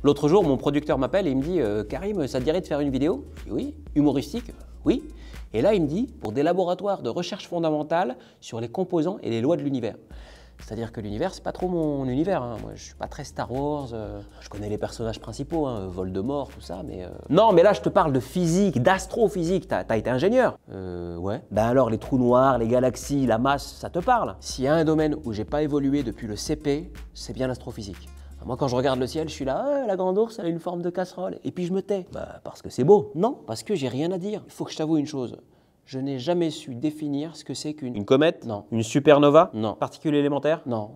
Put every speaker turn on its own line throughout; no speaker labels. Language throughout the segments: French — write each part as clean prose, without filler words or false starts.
L'autre jour, mon producteur m'appelle et il me dit « Karim, ça te dirait de faire une vidéo ?» Je dis « Oui. » Humoristique ? Oui. Et là, il me dit « Pour des laboratoires de recherche fondamentale sur les composants et les lois de l'univers. » C'est-à-dire que l'univers, c'est pas trop mon univers. Hein. Moi, je suis pas très Star Wars. Je connais les personnages principaux, hein, Voldemort, tout ça, mais... Non, mais là, je te parle de physique, d'astrophysique. T'as été ingénieur. Ouais. Ben alors, les trous noirs, les galaxies, la masse, ça te parle? S'il y a un domaine où j'ai pas évolué depuis le CP, c'est bien l'astrophysique. Moi, quand je regarde le ciel, je suis là, ah, la grande ours, elle a une forme de casserole. Et puis je me tais. Bah, parce que c'est beau. Non, parce que j'ai rien à dire. Il faut que je t'avoue une chose. Je n'ai jamais su définir ce que c'est qu'une... Une comète? Non. Une supernova? Non. Particule élémentaire? Non.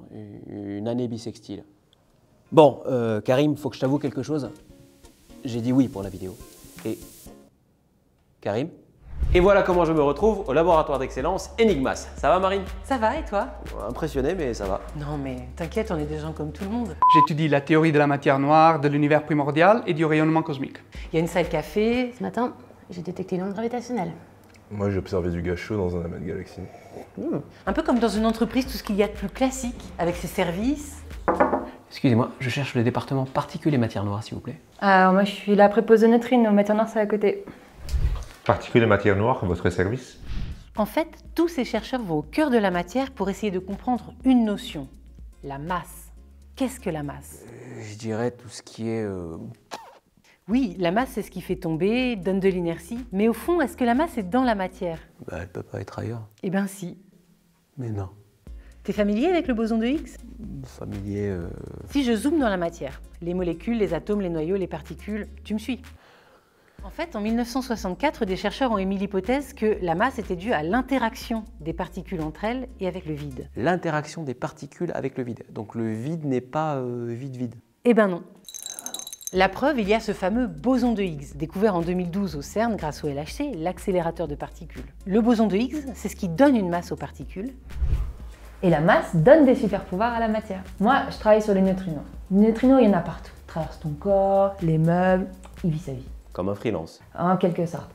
Une année bissextile. Bon, Karim, faut que je t'avoue quelque chose. J'ai dit oui pour la vidéo. Et... Karim? Et voilà comment je me retrouve au laboratoire d'excellence Enigmas. Ça va, Marine?
Ça va, et toi?
Impressionné, mais ça va.
Non mais t'inquiète, on est des gens comme tout le monde.
J'étudie la théorie de la matière noire, de l'univers primordial et du rayonnement cosmique.
Il y a une salle café.
Ce matin, j'ai détecté une onde gravitationnelle.
Moi, j'ai observé du gaz chaud dans un amas de galaxies.
Un peu comme dans une entreprise, tout ce qu'il y a de plus classique, avec ses services.
Excusez-moi, je cherche le département particules et matières noires, s'il vous plaît.
Alors moi je suis la préposée de neutrinos, matière noire c'est à côté.
Particules et matière noire, votre service?
En fait, tous ces chercheurs vont au cœur de la matière pour essayer de comprendre une notion, la masse. Qu'est-ce que la masse?
Je dirais tout ce qui est...
Oui, la masse c'est ce qui fait tomber, donne de l'inertie, mais au fond, est-ce que la masse est dans la matière?
Bah, elle peut pas être ailleurs.
Eh ben si.
Mais non.
T'es familier avec le boson de Higgs?
Familier...
Si je zoome dans la matière, les molécules, les atomes, les noyaux, les particules, tu me suis? En fait, en 1964, des chercheurs ont émis l'hypothèse que la masse était due à l'interaction des particules entre elles et avec le vide.
L'interaction des particules avec le vide. Donc le vide n'est pas vide.
Eh ben non. La preuve, il y a ce fameux boson de Higgs, découvert en 2012 au CERN grâce au LHC, l'accélérateur de particules. Le boson de Higgs, c'est ce qui donne une masse aux particules.
Et la masse donne des super pouvoirs à la matière. Moi je travaille sur les neutrinos. Les neutrinos il y en a partout. Ils traversent ton corps, les meubles, il vit sa vie.
Comme un freelance.
En quelque sorte.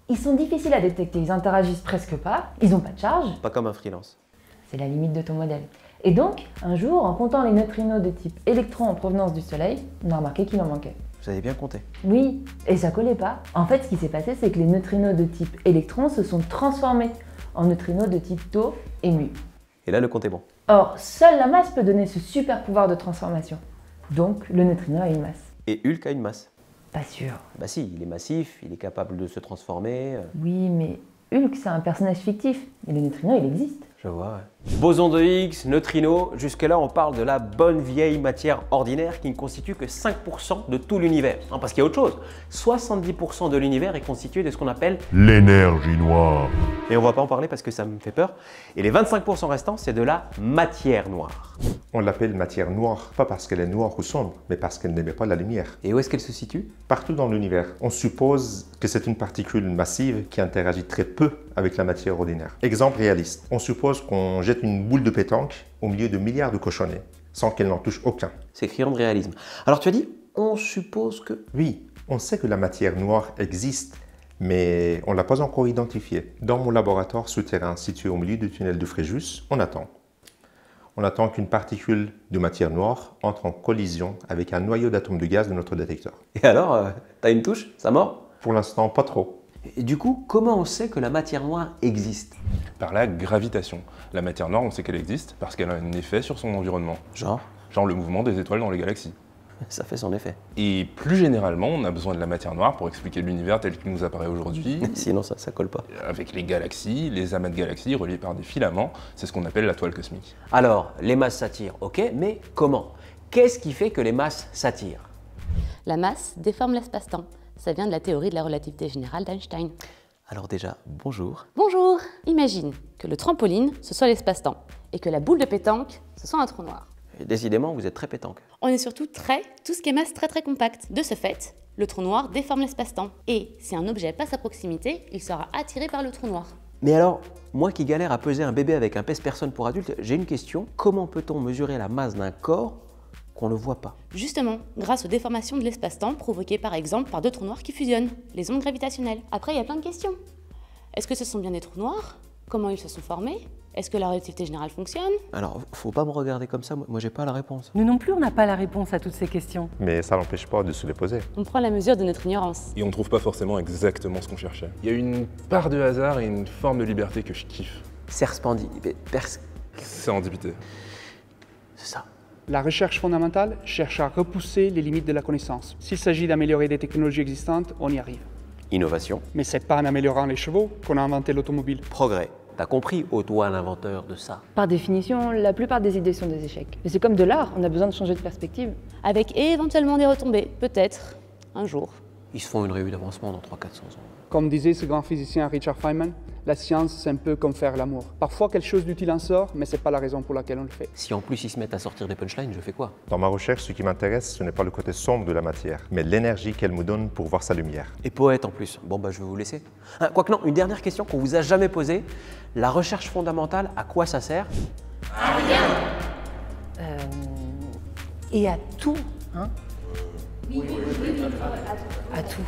Ils sont difficiles à détecter, ils interagissent presque pas, ils n'ont pas de charge.
Pas comme un freelance.
C'est la limite de ton modèle. Et donc, un jour, en comptant les neutrinos de type électron en provenance du Soleil, on a remarqué qu'il en manquait.
Vous avez bien compté.
Oui, et ça collait pas. En fait, ce qui s'est passé, c'est que les neutrinos de type électron se sont transformés en neutrinos de type tau et mu.
Et là, le compte est bon.
Or, seule la masse peut donner ce super pouvoir de transformation. Donc, le neutrino a une masse.
Et Hulk a une masse.
Pas sûr.
Bah si, il est massif, il est capable de se transformer.
Oui, mais Hulk, c'est un personnage fictif. Et le neutrino, il existe.
Je vois, ouais. Boson de Higgs, neutrino, jusque-là on parle de la bonne vieille matière ordinaire qui ne constitue que 5% de tout l'univers. Hein, parce qu'il y a autre chose. 70% de l'univers est constitué de ce qu'on appelle
l'énergie noire.
Et on va pas en parler parce que ça me fait peur. Et les 25% restants, c'est de la matière noire.
On l'appelle matière noire, pas parce qu'elle est noire ou sombre, mais parce qu'elle n'émet pas la lumière.
Et où est-ce qu'elle se situe?
Partout dans l'univers. On suppose que c'est une particule massive qui interagit très peu avec la matière ordinaire. Exemple réaliste. On suppose qu'on jette une boule de pétanque au milieu de milliards de cochonnets, sans qu'elle n'en touche aucun.
C'est criant de réalisme. Alors tu as dit, on suppose que...
Oui, on sait que la matière noire existe, mais on ne l'a pas encore identifiée. Dans mon laboratoire souterrain situé au milieu du tunnel de Fréjus, on attend. On attend qu'une particule de matière noire entre en collision avec un noyau d'atomes de gaz de notre détecteur.
Et alors, t'as une touche? Ça mord?
Pour l'instant, pas trop.
Et du coup, comment on sait que la matière noire existe?
Par la gravitation. La matière noire, on sait qu'elle existe parce qu'elle a un effet sur son environnement.
Genre
le mouvement des étoiles dans les galaxies.
Ça fait son effet.
Et plus généralement, on a besoin de la matière noire pour expliquer l'univers tel qu'il nous apparaît aujourd'hui.
Sinon, ça colle pas.
Avec les galaxies, les amas de galaxies reliés par des filaments, c'est ce qu'on appelle la toile cosmique.
Alors, les masses s'attirent, ok, mais comment? Qu'est-ce qui fait que les masses s'attirent?
La masse déforme l'espace-temps. Ça vient de la théorie de la relativité générale d'Einstein.
Alors déjà, bonjour.
Bonjour! Imagine que le trampoline, ce soit l'espace-temps, et que la boule de pétanque, ce soit un trou noir.
Et décidément, vous êtes très pétanque.
On est surtout tout ce qui est masse très compacte. De ce fait, le trou noir déforme l'espace-temps. Et si un objet passe à proximité, il sera attiré par le trou noir.
Mais alors, moi qui galère à peser un bébé avec un pèse-personne pour adulte, j'ai une question. Comment peut-on mesurer la masse d'un corps qu'on ne voit pas?
Justement, grâce aux déformations de l'espace-temps provoquées par exemple par deux trous noirs qui fusionnent, les ondes gravitationnelles. Après, il y a plein de questions. Est-ce que ce sont bien des trous noirs? Comment ils se sont formés? Est-ce que la relativité générale fonctionne?
Alors, faut pas me regarder comme ça, moi j'ai pas la réponse.
Nous non plus, on n'a pas la réponse à toutes ces questions.
Mais ça n'empêche pas de se les poser.
On prend la mesure de notre ignorance.
Et on ne trouve pas forcément exactement ce qu'on cherchait. Il y a une part de hasard et une forme de liberté que je kiffe. Sérendipité.
C'est ça.
La recherche fondamentale cherche à repousser les limites de la connaissance. S'il s'agit d'améliorer des technologies existantes, on y arrive.
Innovation.
Mais c'est pas en améliorant les chevaux qu'on a inventé l'automobile.
Progrès. T'as compris, toi l'inventeur de ça.
Par définition, la plupart des idées sont des échecs. Mais c'est comme de l'art, on a besoin de changer de perspective.
Avec éventuellement des retombées, peut-être, un jour.
Ils se font une revue d'avancement dans 300-400 ans.
Comme disait ce grand physicien Richard Feynman, la science, c'est un peu comme faire l'amour. Parfois, quelque chose d'utile en sort, mais c'est pas la raison pour laquelle on le fait.
Si en plus ils se mettent à sortir des punchlines, je fais quoi?
Dans ma recherche, ce qui m'intéresse, ce n'est pas le côté sombre de la matière, mais l'énergie qu'elle me donne pour voir sa lumière.
Et poète en plus. Bon bah je vais vous laisser. Quoique non, une dernière question qu'on vous a jamais posée. La recherche fondamentale, à quoi ça sert?
Et à tout, hein? Oui, à tout.